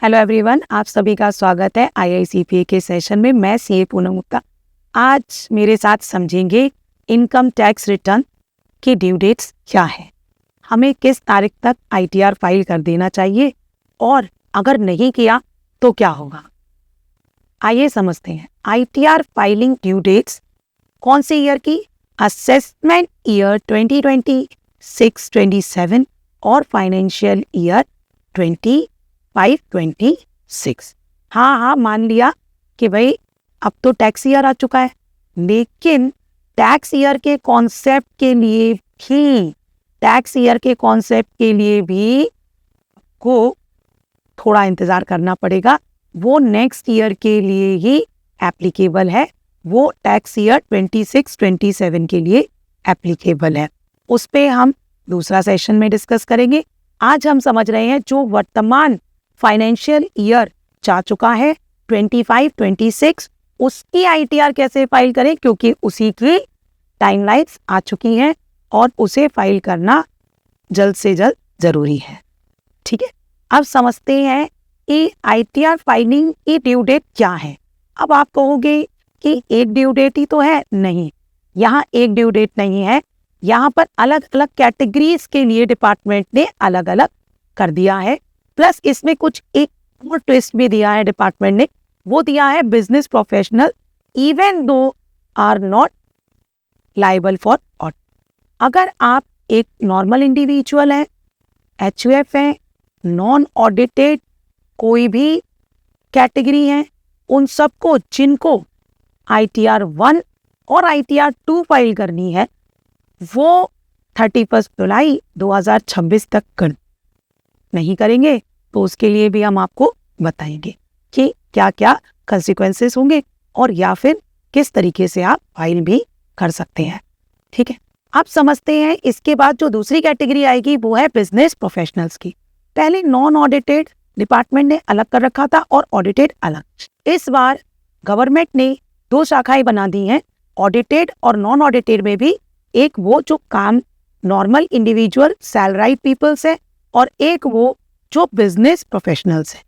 Hello everyone, आप सभी का स्वागत है IICPA के सेशन में। मैं CA पूनम गुप्ता। आज मेरे साथ समझेंगे इनकम टैक्स रिटर्न की ड्यू डेट्स क्या है, हमें किस तारीख तक ITR फाइल कर देना चाहिए और अगर नहीं किया तो क्या होगा। आइए समझते हैं ITR फाइलिंग ड्यू डेट्स कौन से ईयर की। असेसमेंट ईयर 2026-27 और फाइनेंशियल ईयर 25-26। हाँ, मान लिया कि भाई अब तो टैक्स ईयर आ चुका है, लेकिन टैक्स ईयर के कॉन्सेप्ट के लिए भी को थोड़ा इंतजार करना पड़ेगा। वो नेक्स्ट ईयर के लिए ही एप्लीकेबल है, वो टैक्स ईयर 26-27 के लिए एप्लीकेबल है। उस पे हम दूसरा सेशन में डिस्कस करेंगे। आज हम समझ रहे हैं जो वर्तमान फाइनेंशियल ईयर जा चुका है 25-26, उसकी ITR कैसे फाइल करें, क्योंकि उसी की टाइमलाइंस आ चुकी हैं और उसे फाइल करना जल्द से जल्द जरूरी है। ठीक है, अब समझते हैं कि ITR फाइलिंग की ड्यू डेट क्या है। अब आप कहोगे कि एक ड्यू डेट ही तो है, नहीं, यहाँ एक ड्यू डेट नहीं है, यहाँ पर अलग अलग कैटेगरीज के लिए डिपार्टमेंट ने अलग अलग कर दिया है। प्लस इसमें कुछ एक और ट्विस्ट भी दिया है डिपार्टमेंट ने, वो दिया है business professional even though are not liable for audit. अगर आप एक नॉर्मल इंडिविजुअल है, HUF है, नॉन ऑडिटेड कोई भी कैटेगरी है, उन सबको जिनको ITR 1 और ITR 2 फाइल करनी है वो 31 जुलाई 2026 तक कर नहीं करेंगे तो उसके लिए भी हम आपको बताएंगे कि क्या क्या कंसिक्वेंसेस होंगे और या फिर किस तरीके से आप फाइल भी कर सकते हैं। ठीक है, आप समझते हैं। इसके बाद जो दूसरी कैटेगरी आएगी वो है बिजनेस प्रोफेशनल्स की। पहले नॉन ऑडिटेड डिपार्टमेंट ने अलग कर रखा था और ऑडिटेड अलग। इस बार गवर्नमेंट ने दो शाखाएं बना दी हैं, ऑडिटेड और नॉन ऑडिटेड में भी। एक वो जो काम नॉर्मल इंडिविजुअल सैलराइड पीपल्स है और एक वो जो बिजनेस प्रोफेशनल्स है,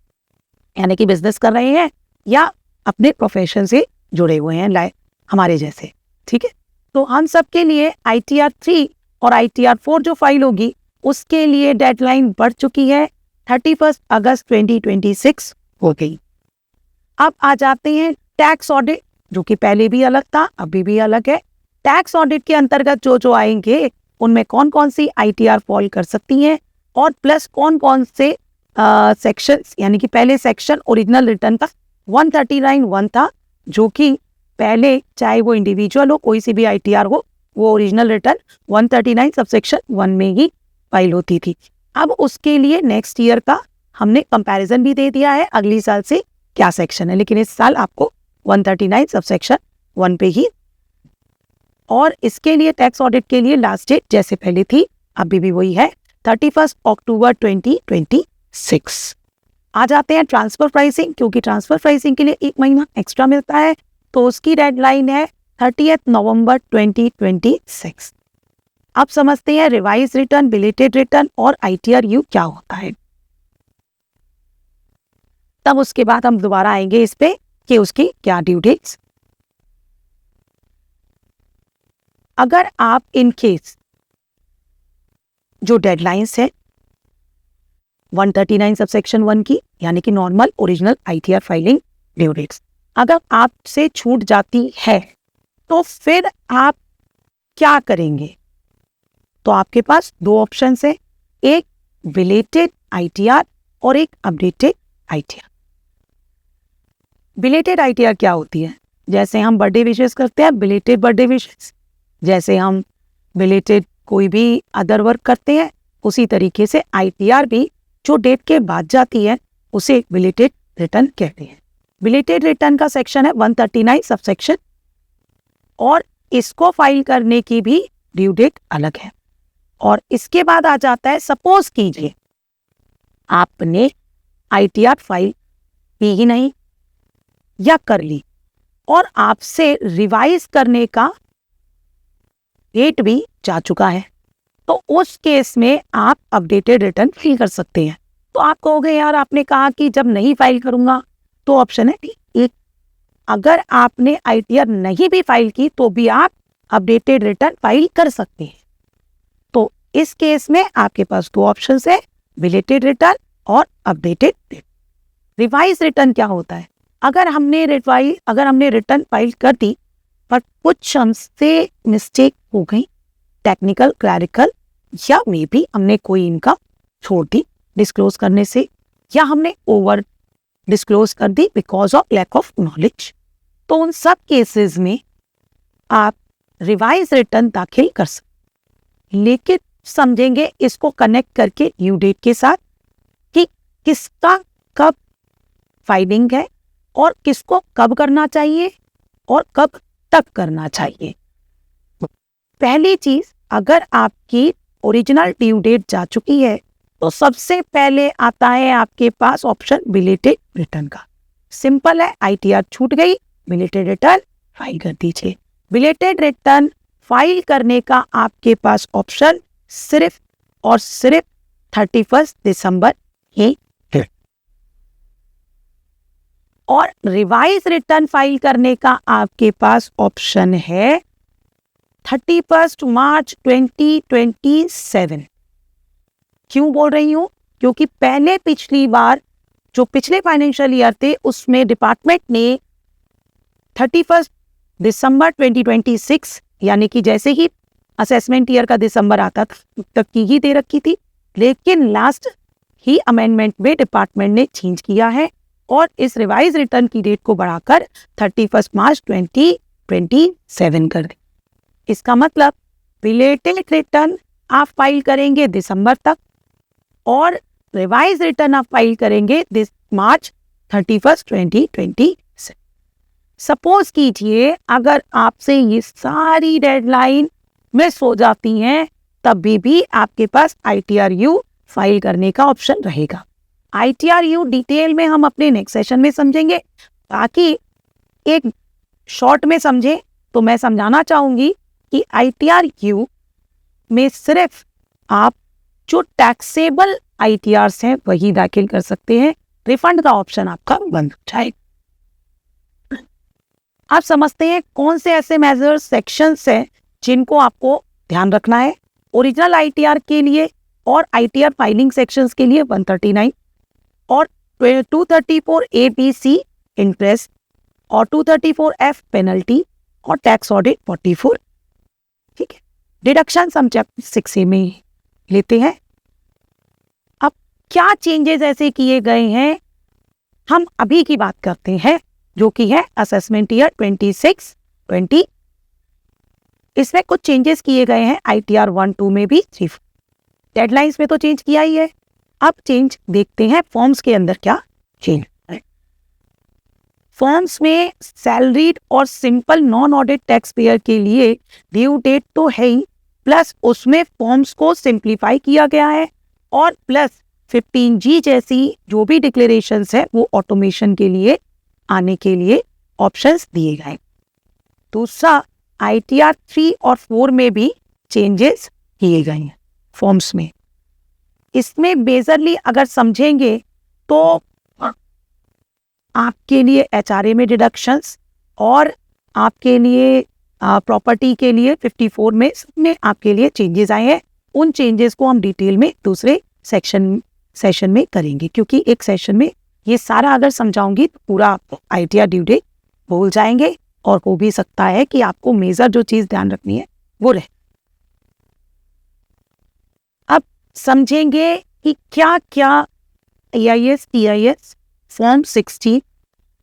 यानी कि बिजनेस कर रहे हैं या अपने प्रोफेशन से जुड़े हुए हैं, लाइक हमारे जैसे। ठीक है, तो हम सब के लिए ITR 3 और ITR 4 जो फाइल होगी उसके लिए डेडलाइन बढ़ चुकी है, 31 अगस्त 2026 हो गई। अब आ जाते हैं टैक्स ऑडिट, जो कि पहले भी अलग था अभी भी अलग है। टैक्स ऑडिट के अंतर्गत जो आएंगे उनमें कौन कौन सी ITR फॉल कर सकती हैं और प्लस कौन कौन से सेक्शंस, यानी कि पहले सेक्शन ओरिजिनल रिटर्न का 139(1) था, जो कि पहले चाहे वो इंडिविजुअल हो कोई सी भी ITR हो, वो ओरिजिनल रिटर्न 139 सबसेक्शन 1 में ही फाइल होती थी। अब उसके लिए नेक्स्ट ईयर का हमने कंपैरिजन भी दे दिया है, अगली साल से क्या सेक्शन है, लेकिन इस साल आपको 139 सबसेक्शन 1 पे ही। और इसके लिए टैक्स ऑडिट के लिए लास्ट डेट जैसे पहले थी अभी भी वही है, 31 अक्टूबर 2026। आ जाते हैं ट्रांसफर प्राइसिंग, क्योंकि ट्रांसफर प्राइसिंग के लिए एक महीना एक्स्ट्रा मिलता है, तो उसकी डेडलाइन है 30 नवंबर 2026। अब समझते हैं रिवाइज रिटर्न, बिलेटेड रिटर्न और ITRU क्या होता है। तब उसके बाद हम दोबारा आएंगे इस पे कि उसकी क्या ड्यू डेट्स। अगर आप इन केस जो डेडलाइंस है 139 सबसेक्शन 1 की, यानी कि normal original ITR filing due dates, अगर आपसे छूट जाती है तो फिर आप क्या करेंगे। तो आपके पास दो ऑप्शंस है, एक बिलेटेड ITR और एक अपडेटेड ITR। बिलेटेड ITR क्या होती है, जैसे हम बर्थडे विशेस करते हैं बिलेटेड बर्थडे विशेस, जैसे हम बिलेटेड कोई भी अदर वर्क करते हैं, उसी तरीके से ITR भी जो डेट के बाद जाती है उसे बिलेटेड रिटर्न कहते हैं। बिलेटेड रिटर्न का सेक्शन है 139 सबसेक्शन और इसको फाइल करने की भी ड्यू डेट अलग है। और इसके बाद आ जाता है, सपोज कीजिए आपने ITR फाइल की ही नहीं या कर ली और आपसे रिवाइज करने का डेट भी जा चुका है, तो उस केस में आप अपडेटेड रिटर्न फिल कर सकते हैं। तो आप कहोगे यार आपने कहा कि जब नहीं फाइल करूंगा तो ऑप्शन है एक, अगर आपने आईटीआर नहीं भी फाइल की तो भी आप अपडेटेड रिटर्न फाइल कर सकते हैं। तो इस केस में आपके पास दो ऑप्शन है, बिलेटेड रिटर्न और अपडेटेड रिटर्न। रिवाइज रिटर्न क्या होता है? अगर हमने रिटर्न फाइल कर दी पर कुछ हमसे मिस्टेक हो गई, टेक्निकल, क्लैरिकल, या मे बी हमने कोई इनकम छोड़ दी डिस्क्लोज करने से, या हमने ओवर डिस्क्लोज कर दी because of lack of knowledge, तो उन सब केसेस में आप रिवाइज रिटर्न दाखिल कर सकते। लेकिन समझेंगे इसको कनेक्ट करके ड्यू डेट के साथ कि किसका कब फाइलिंग है और किसको कब करना चाहिए और कब तक करना चाहिए। पहली चीज, अगर आपकी ओरिजिनल ड्यू डेट जा चुकी है तो सबसे पहले आता है आपके पास ऑप्शन बिलेटेड रिटर्न का। सिंपल है, आईटीआर छूट गई, बिलेटेड रिटर्न फाइल कर दीजिए। बिलेटेड रिटर्न फाइल करने का आपके पास ऑप्शन सिर्फ और सिर्फ 31 दिसंबर ही है, और रिवाइज रिटर्न फाइल करने का आपके पास ऑप्शन है 31 मार्च 2027। क्यों बोल रही हूं? क्योंकि पहले पिछली बार जो पिछले फाइनेंशियल ईयर थे उसमें डिपार्टमेंट ने 31 दिसंबर 2026 यानी कि जैसे ही असेसमेंट ईयर का दिसंबर आता था तक की ही दे रखी थी, लेकिन लास्ट ही अमेंडमेंट में डिपार्टमेंट ने चेंज किया है और इस रिवाइज रिटर्न की डेट को बढ़ाकर 31 मार्च 2027 कर दी। इसका मतलब बिलेटेड रिटर्न आप फाइल करेंगे दिसंबर तक और रिवाइज रिटर्न आप फाइल करेंगे मार्च 31 2027। सपोज कीजिए अगर आपसे ये सारी डेडलाइन मिस हो जाती हैं तब भी आपके पास ITRU फाइल करने का ऑप्शन रहेगा। ITRU डिटेल में हम अपने नेक्स्ट सेशन में समझेंगे। ताकि एक शॉर्ट में समझें तो मैं समझाना चाहूंगी कि ITRU में सिर्फ आप जो टैक्सेबल ITRs हैं वही दाखिल कर सकते हैं, रिफंड का ऑप्शन आपका बंद हो जाएगा। आप समझते हैं कौन से ऐसे मेजर्स, सेक्शंस हैं जिनको आपको ध्यान रखना है ओरिजिनल ITR के लिए और ITR फाइलिंग सेक्शंस के लिए 139 और 234 ABC इंटरेस्ट और 234 F पेनल्टी और टैक्स ऑडिट 44। ठीक है, डिडक्शन हम चैप्टर 6A में लेते हैं। अब क्या चेंजेस ऐसे किए गए हैं हम अभी की बात करते हैं, जो कि है असेसमेंट ईयर 26-20। इसमें कुछ चेंजेस किए गए हैं ITR 1-2 में भी, 3 डेडलाइंस में तो चेंज किया ही है। अब चेंज देखते हैं फॉर्म्स के अंदर क्या चेंज है। फॉर्म्स में सैलरीड और simple non audit tax payer के लिए ड्यू डेट तो है ही, प्लस उसमें फॉर्म्स को सिंप्लीफाई किया गया है और प्लस 15G जैसी जो भी डिक्लेरेशंस है वो ऑटोमेशन के लिए आने के लिए ऑप्शंस दिए गए। दूसरा, ITR 3 और 4 में भी चेंजेस किए गए हैं फॉर्म्स में। इसमें मेजरली अगर समझेंगे तो आपके लिए HRA में डिडक्शंस और आपके लिए प्रॉपर्टी के लिए 54 में आपके लिए चेंजेस आए हैं। उन चेंजेस को हम डिटेल में दूसरे सेशन में करेंगे, क्योंकि एक सेशन में ये सारा अगर समझाऊंगी तो पूरा ITR ड्यू डेट भूल जाएंगे और हो भी सकता है कि आपको मेजर जो चीज ध्यान रखनी है वो रहे। अब समझेंगे कि क्या क्या AIS, TIS, form 16,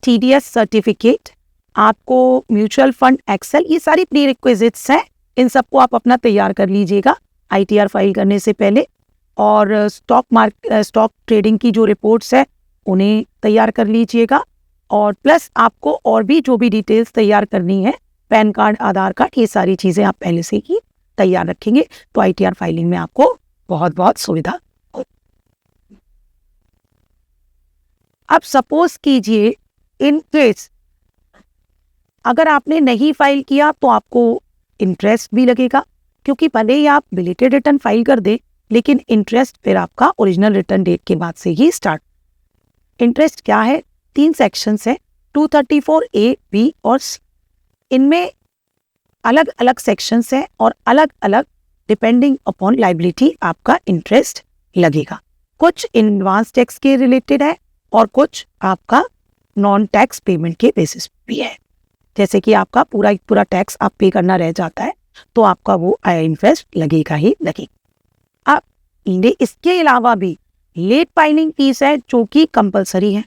TDS certificate, आपको म्यूचुअल फंड एक्सेल, ये सारी प्री रिक्विजिट्स हैं। इन सबको आप अपना तैयार कर लीजिएगा ITR फाइल करने से पहले। और स्टॉक ट्रेडिंग की जो रिपोर्ट्स है उन्हें तैयार कर लीजिएगा। और प्लस आपको और भी जो भी डिटेल्स तैयार करनी है, पैन कार्ड, आधार कार्ड, ये सारी चीज़ें आप पहले से ही तैयार रखेंगे तो ITR फाइलिंग में आपको बहुत बहुत सुविधा हो। अब सपोज कीजिए इन केस अगर आपने नहीं फाइल किया तो आपको इंटरेस्ट भी लगेगा, क्योंकि भले ही आप बिलेटेड रिटर्न फाइल कर दे लेकिन इंटरेस्ट फिर आपका ओरिजिनल रिटर्न डेट के बाद से ही स्टार्ट। इंटरेस्ट क्या है, 3 सेक्शंस है, 234 ए, बी और सी। इनमें अलग अलग सेक्शंस हैं और अलग अलग डिपेंडिंग अपॉन लाइबिलिटी आपका इंटरेस्ट लगेगा। कुछ एडवांस टैक्स के रिलेटेड है और कुछ आपका नॉन टैक्स पेमेंट के बेसिस भी है। जैसे कि आपका पूरा टैक्स आप पे करना रह जाता है तो आपका वो इंटरेस्ट लगेगा ही लगेगा। अब इसके अलावा भी लेट फाइलिंग फीस है जो कि कंपलसरी है।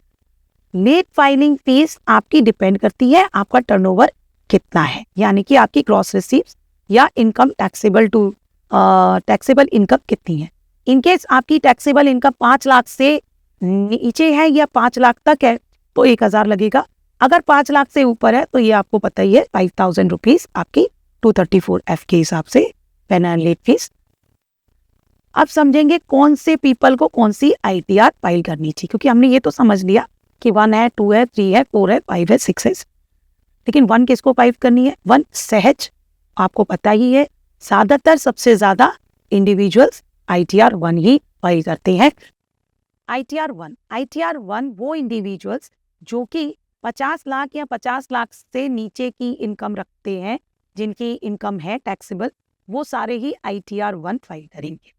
लेट फाइलिंग फीस आपकी डिपेंड करती है आपका टर्नओवर कितना है, यानी कि आपकी ग्रॉस रिसीव्स या इनकम टैक्सेबल इनकम कितनी है। इनकेस आपकी टैक्सेबल इनकम 5 लाख से नीचे है या 5 लाख तक है तो 1000 लगेगा। अगर 5 लाख से ऊपर है तो ये आपको पता ही है 5000 रुपीज आपकी 234F के हिसाब से पेनल लेट फीस। अब समझेंगे कौन से पीपल को कौन सी ITR फाइल करनी चाहिए, क्योंकि हमने ये तो समझ लिया कि 1 है, 2 है, 3 है, 4 है, 5 है, 6 है, लेकिन 1 किसको फाइल करनी है? 1 सहज, आपको पता ही है ज्यादातर सबसे ज्यादा इंडिविजुअल्स ITR 1 ही फाइल करते हैं। ITR 1 वो इंडिविजुअल्स जो कि 50 लाख या 50 लाख से नीचे की इनकम रखते हैं, जिनकी इनकम है टैक्सेबल, वो सारे ही ITR 1 फाइल करेंगे।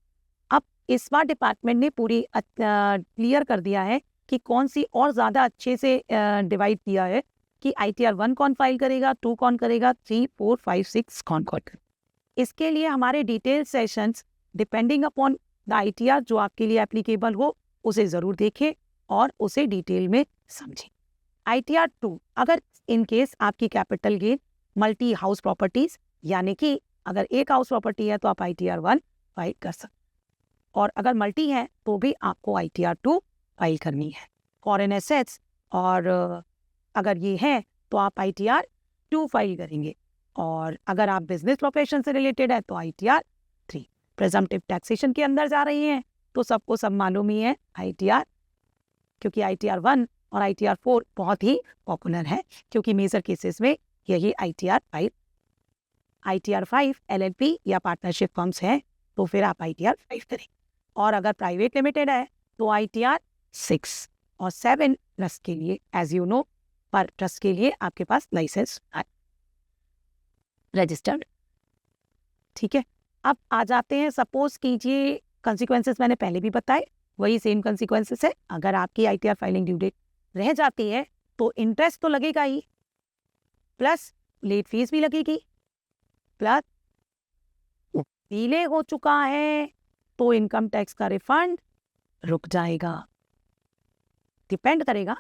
अब इस बार डिपार्टमेंट ने पूरी क्लियर कर दिया है कि कौन सी और ज़्यादा अच्छे से डिवाइड किया है कि ITR 1 कौन फाइल करेगा, 2 कौन करेगा, 3, 4, 5, 6 कौन करेगा। इसके लिए हमारे detail sessions depending upon the ITR जो आपके लिए एप्लीकेबल हो उसे ज़रूर देखें और उसे डिटेल में समझें। ITR 2, अगर इन केस आपकी capital gain multi house properties, यानी कि अगर एक हाउस प्रॉपर्टी है तो आप ITR 1 फाइल कर सकते, और अगर मल्टी है तो भी आपको ITR 2 फाइल करनी है। फॉरेन एसेट्स और अगर ये है तो आप ITR 2 फाइल करेंगे, और अगर आप बिजनेस प्रोफेशन से रिलेटेड है तो ITR 3। प्रेजम्पटिव टैक्सेशन के अंदर जा रही हैं तो सबको सब मालूम ही है ITR, क्योंकि ITR 1 और ITR 4 बहुत ही पॉपुलर है, क्योंकि मेजर केसेस में यही ITR 5 LLP या पार्टनरशिप फर्म्स है तो फिर आप ITR 5 करें, और अगर प्राइवेट लिमिटेड है तो ITR 6 और 7 ट्रस्ट के लिए, एज यू नो, पर ट्रस्ट के लिए आपके पास लाइसेंस रजिस्टर्ड। ठीक है, अब आ जाते हैं, सपोज कीजिए कंसिक्वेंसेस मैंने पहले भी बताए, वही सेम कंसिक्वेंसेस है। अगर आपकी ITR फाइलिंग ड्यू डेट रह जाती है तो इंटरेस्ट तो लगेगा ही, प्लस लेट फीस भी लगेगी, प्लस डिले हो चुका है तो इनकम टैक्स का रिफंड रुक जाएगा। डिपेंड करेगा,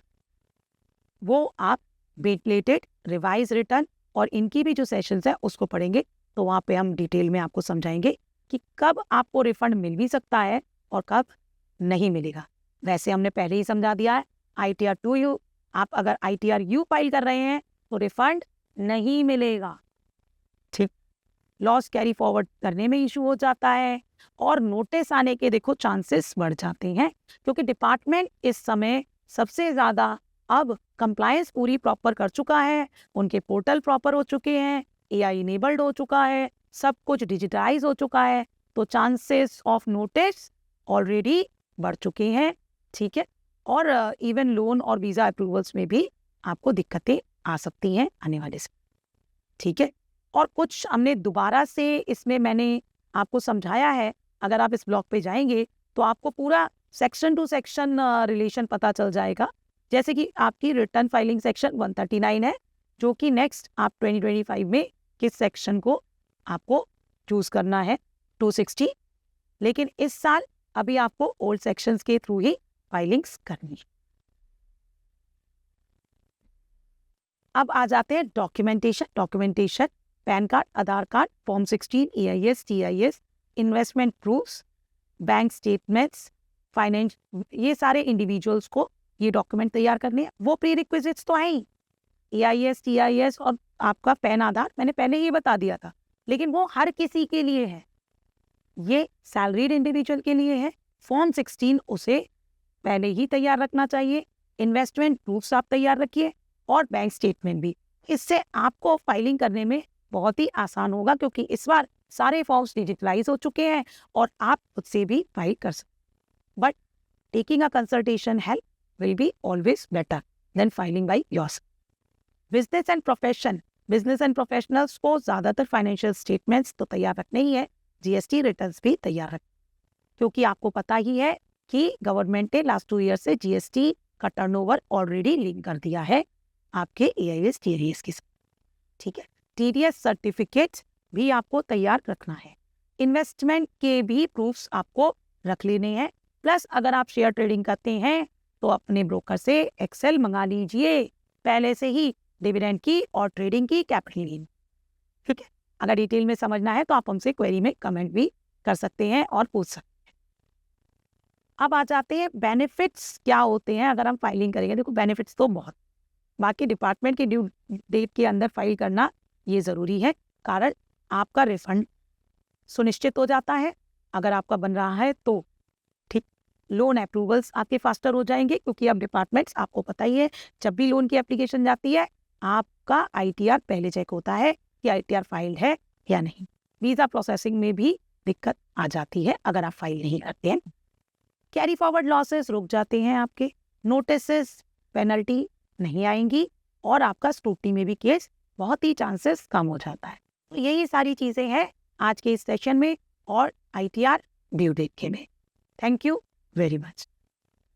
वो आप बेटलेटेड रिवाइज रिटर्न और इनकी भी जो सेशंस है उसको पढ़ेंगे तो वहाँ पे हम डिटेल में आपको समझाएंगे कि कब आपको रिफंड मिल भी सकता है और कब नहीं मिलेगा। वैसे हमने पहले ही समझा दिया है, ITR 2U, आप अगर ITR U फाइल कर रहे हैं तो रिफंड नहीं मिलेगा। ठीक, लॉस कैरी फॉरवर्ड करने में इशू हो जाता है और नोटिस आने के देखो चांसेस बढ़ जाते हैं, क्योंकि डिपार्टमेंट इस समय सबसे ज़्यादा अब कंप्लायंस पूरी प्रॉपर कर चुका है, उनके पोर्टल प्रॉपर हो चुके हैं, AI इनेबल्ड हो चुका है, सब कुछ डिजिटाइज हो चुका है, तो चांसेस ऑफ नोटिस ऑलरेडी बढ़ चुके हैं। ठीक है, और इवन लोन और वीज़ा अप्रूवल्स में भी आपको दिक्कतें आ सकती हैं आने वाले से। ठीक है, और कुछ हमने दोबारा से इसमें मैंने आपको समझाया है, अगर आप इस ब्लॉग पे जाएंगे तो आपको पूरा सेक्शन टू सेक्शन रिलेशन पता चल जाएगा। जैसे कि आपकी रिटर्न फाइलिंग सेक्शन 139 है, जो कि नेक्स्ट आप 2025 में किस सेक्शन को आपको चूज करना है, 260, लेकिन इस साल अभी आपको ओल्ड सेक्शंस के थ्रू ही फाइलिंग्स करनी है। अब आ जाते हैं documentation, PAN card, Aadhaar card, form 16, EIS, TIS, investment proofs, bank statements, finance, ये सारे इंडिविजुअल्स को ये डॉक्यूमेंट तैयार करने हैं। वो प्री रिक्विजिट्स तो हैं ही, EIS, TIS और आपका पैन आधार, मैंने पहले ही बता दिया था, लेकिन वो हर किसी के लिए है, ये सैलरीड इंडिविजुअल के लिए है। फॉर्म 16 उसे पहले ही तैयार रखना चाहिए, इन्वेस्टमेंट प्रूफ्स आप तैयार रखिए और बैंक स्टेटमेंट भी। इससे आपको फाइलिंग करने में बहुत ही आसान होगा, क्योंकि इस बार सारे फॉर्म्स डिजिटलाइज हो चुके हैं और आप खुद से भी फाइल कर सकते। But taking a consultation help will be always better than filing by yourself. Business and professionals को ज़्यादातर फाइनेंशियल स्टेटमेंट्स तो तैयार रखने ही है, जीएसटी रिटर्न्स भी तैयार रखें, क्योंकि आपको पता ही है कि गवर्नमेंट ने लास्ट 2 ईयर से जीएसटी का टर्नओवर ऑलरेडी लिंक कर दिया है आपके एआईएस टीडीएस के साथ। ठीक है, टीडीएस सर्टिफिकेट्स भी आपको तैयार रखना है, इन्वेस्टमेंट के भी प्रूफ्स आपको रख लेने हैं। प्लस अगर आप शेयर ट्रेडिंग करते हैं तो अपने ब्रोकर से एक्सेल मंगा लीजिए पहले से ही, डिविडेंड की और ट्रेडिंग की, कैपिटल गेन। ठीक है, अगर डिटेल में समझना है तो आप हमसे क्वेरी में कमेंट भी कर सकते हैं और पूछ सकते हैं। अब आ जाते हैं बेनिफिट्स क्या होते हैं अगर हम फाइलिंग करेंगे। देखो बेनिफिट्स तो बहुत, बाकी डिपार्टमेंट की ड्यू डेट के अंदर फाइल करना ये ज़रूरी है, कारण आपका रिफंड सुनिश्चित हो जाता है अगर आपका बन रहा है तो। ठीक, लोन अप्रूवल्स आपके फास्टर हो जाएंगे, क्योंकि अब डिपार्टमेंट्स, आपको पता ही है, जब भी लोन की एप्लीकेशन जाती है आपका आईटीआर पहले चेक होता है कि आईटीआर फाइल है या नहीं। वीज़ा प्रोसेसिंग में भी दिक्कत आ जाती है अगर आप फाइल नहीं करते हैं। कैरी फॉरवर्ड लॉसेस रुक जाते हैं आपके, नोटिसेस पेनल्टी नहीं आएंगी और आपका स्क्रूटनी में भी केस बहुत ही चांसेस कम हो जाता है। तो यही सारी चीज़ें हैं आज के इस सेशन में और आईटीआर ड्यू डेट के में। Thank you very much.